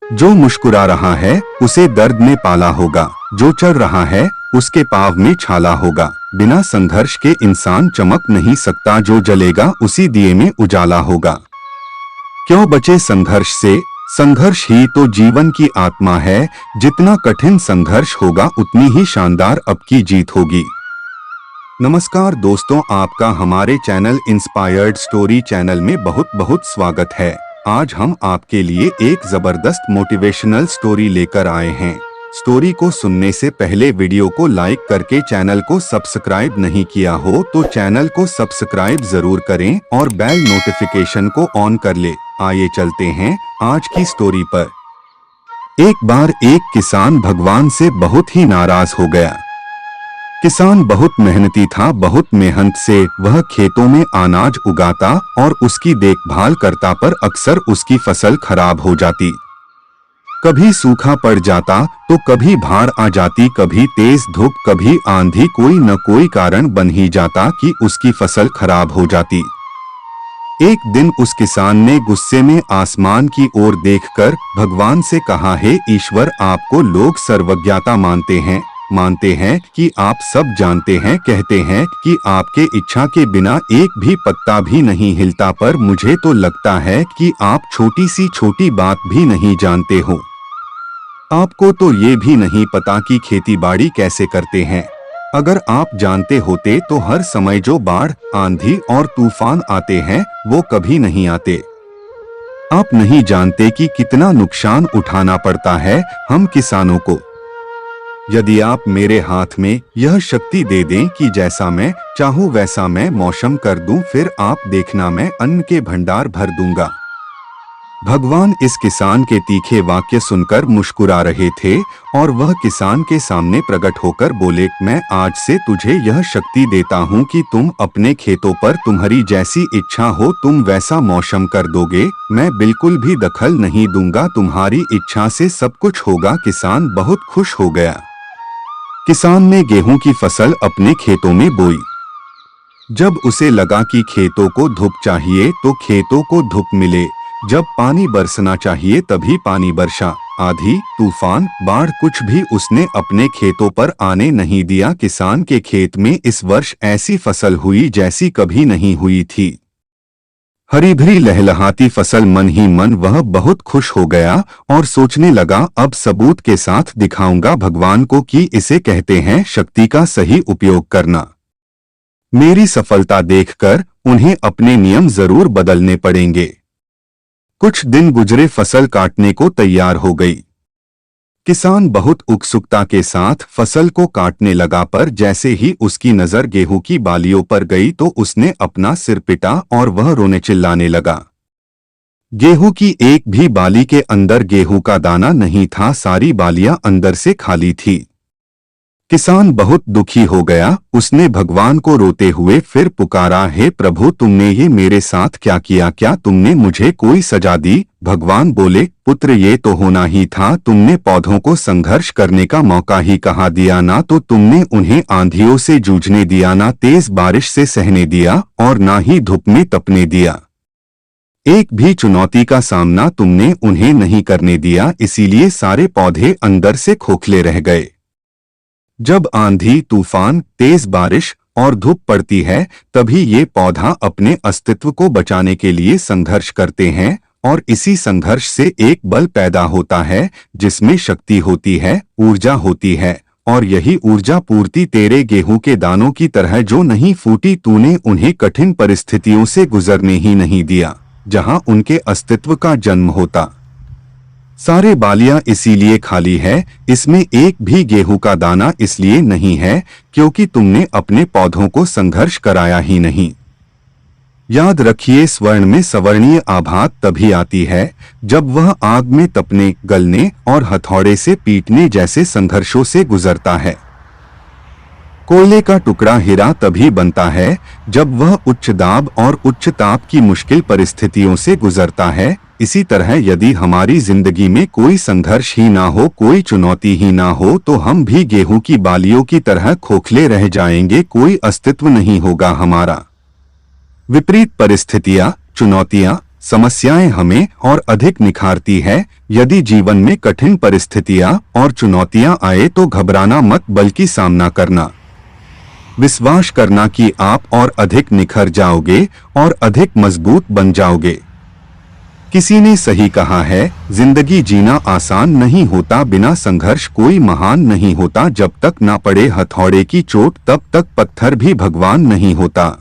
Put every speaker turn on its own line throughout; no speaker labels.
जो मुस्कुरा रहा है उसे दर्द ने पाला होगा, जो चढ़ रहा है उसके पाँव में छाला होगा। बिना संघर्ष के इंसान चमक नहीं सकता, जो जलेगा उसी दिए में उजाला होगा। क्यों बचे संघर्ष से? संघर्ष ही तो जीवन की आत्मा है। जितना कठिन संघर्ष होगा उतनी ही शानदार आपकी जीत होगी। नमस्कार दोस्तों, आपका हमारे चैनल इंस्पायर्ड स्टोरी चैनल में बहुत बहुत स्वागत है। आज हम आपके लिए एक जबरदस्त मोटिवेशनल स्टोरी लेकर आए हैं। स्टोरी को सुनने से पहले वीडियो को लाइक करके चैनल को सब्सक्राइब नहीं किया हो तो चैनल को सब्सक्राइब जरूर करें और बेल नोटिफिकेशन को ऑन कर ले। आइए चलते हैं आज की स्टोरी पर। एक बार एक किसान भगवान से बहुत ही नाराज हो गया। किसान बहुत मेहनती था, बहुत मेहनत से वह खेतों में अनाज उगाता और उसकी देखभाल करता, पर अक्सर उसकी फसल खराब हो जाती। कभी सूखा पड़ जाता तो कभी बाढ़ आ जाती, कभी तेज धूप, कभी आंधी, कोई न कोई कारण बन ही जाता कि उसकी फसल खराब हो जाती। एक दिन उस किसान ने गुस्से में आसमान की ओर देखकर भगवान से कहा, हे ईश्वर, आपको लोग सर्वज्ञता मानते हैं कि आप सब जानते हैं, कहते हैं कि आपके इच्छा के बिना एक भी पत्ता भी नहीं हिलता, पर मुझे तो लगता है कि आप छोटी सी छोटी बात भी नहीं जानते हो। आपको तो ये भी नहीं पता कि खेती बाड़ी कैसे करते हैं। अगर आप जानते होते तो हर समय जो बाढ़, आंधी और तूफान आते हैं वो कभी नहीं आते। आप नहीं जानते कि कितना नुकसान उठाना पड़ता है हम किसानों को। यदि आप मेरे हाथ में यह शक्ति दे दें कि जैसा मैं चाहूँ वैसा मैं मौसम कर दूं, फिर आप देखना मैं अन्न के भंडार भर दूंगा। भगवान इस किसान के तीखे वाक्य सुनकर मुस्कुरा रहे थे और वह किसान के सामने प्रकट होकर बोले, मैं आज से तुझे यह शक्ति देता हूँ कि तुम अपने खेतों पर तुम्हारी जैसी इच्छा हो तुम वैसा मौसम कर दोगे। मैं बिल्कुल भी दखल नहीं दूंगा, तुम्हारी इच्छा से सब कुछ होगा। किसान बहुत खुश हो गया। किसान ने गेहूं की फसल अपने खेतों में बोई। जब उसे लगा कि खेतों को धूप चाहिए तो खेतों को धूप मिले, जब पानी बरसना चाहिए तभी पानी बरसा। आंधी, तूफान, बाढ़ कुछ भी उसने अपने खेतों पर आने नहीं दिया। किसान के खेत में इस वर्ष ऐसी फसल हुई जैसी कभी नहीं हुई थी। हरी भरी लहलहाती फसल, मन ही मन वह बहुत खुश हो गया और सोचने लगा, अब सबूत के साथ दिखाऊंगा भगवान को कि इसे कहते हैं शक्ति का सही उपयोग करना। मेरी सफलता देखकर उन्हें अपने नियम जरूर बदलने पड़ेंगे। कुछ दिन गुजरे, फसल काटने को तैयार हो गई। किसान बहुत उत्सुकता के साथ फसल को काटने लगा, पर जैसे ही उसकी नजर गेहूं की बालियों पर गई तो उसने अपना सिर पिटा और वह रोने चिल्लाने लगा। गेहूं की एक भी बाली के अंदर गेहूं का दाना नहीं था, सारी बालियां अंदर से खाली थी। किसान बहुत दुखी हो गया। उसने भगवान को रोते हुए फिर पुकारा, हे प्रभु, तुमने ये मेरे साथ क्या किया? क्या तुमने मुझे कोई सजा दी? भगवान बोले, पुत्र, ये तो होना ही था। तुमने पौधों को संघर्ष करने का मौका ही कहाँ दिया? ना तो तुमने उन्हें आंधियों से जूझने दिया, ना तेज बारिश से सहने दिया और ना ही धूप में तपने दिया। एक भी चुनौती का सामना तुमने उन्हें नहीं करने दिया, इसीलिए सारे पौधे अंदर से खोखले रह गए। जब आंधी, तूफान, तेज बारिश और धूप पड़ती है तभी ये पौधा अपने अस्तित्व को बचाने के लिए संघर्ष करते हैं और इसी संघर्ष से एक बल पैदा होता है जिसमें शक्ति होती है, ऊर्जा होती है, और यही ऊर्जा पूर्ति तेरे गेहूं के दानों की तरह जो नहीं फूटी। तूने उन्हें कठिन परिस्थितियों से गुजरने ही नहीं दिया जहां उनके अस्तित्व का जन्म होता। सारे बालियां इसीलिए खाली है, इसमें एक भी गेहूं का दाना इसलिए नहीं है क्योंकि तुमने अपने पौधों को संघर्ष कराया ही नहीं। याद रखिए, स्वर्ण में सवर्णीय आभात तभी आती है जब वह आग में तपने, गलने और हथौड़े से पीटने जैसे संघर्षों से गुजरता है। कोयले का टुकड़ा हीरा तभी बनता है जब वह उच्च दाब और उच्च ताप की मुश्किल परिस्थितियों से गुजरता है। इसी तरह यदि हमारी जिंदगी में कोई संघर्ष ही ना हो, कोई चुनौती ही ना हो, तो हम भी गेहूं की बालियों की तरह खोखले रह जाएंगे, कोई अस्तित्व नहीं होगा हमारा। विपरीत परिस्थितियां, चुनौतियां, समस्याएं हमें और अधिक निखारती है। यदि जीवन में कठिन परिस्थितियां और चुनौतियां आए तो घबराना मत, बल्कि सामना करना। विश्वास करना कि आप और अधिक निखर जाओगे और अधिक मजबूत बन जाओगे। किसी ने सही कहा है, जिंदगी जीना आसान नहीं होता, बिना संघर्ष कोई महान नहीं होता। जब तक ना पड़े हथौड़े की चोट तब तक पत्थर भी भगवान नहीं होता।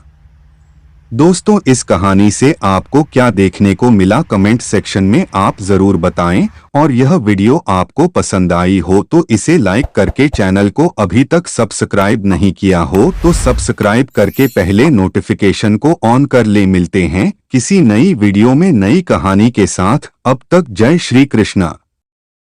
दोस्तों, इस कहानी से आपको क्या देखने को मिला, कमेंट सेक्शन में आप जरूर बताएं। और यह वीडियो आपको पसंद आई हो तो इसे लाइक करके, चैनल को अभी तक सब्सक्राइब नहीं किया हो तो सब्सक्राइब करके पहले नोटिफिकेशन को ऑन कर ले। मिलते हैं किसी नई वीडियो में नई कहानी के साथ। अब तक जय श्री कृष्णा।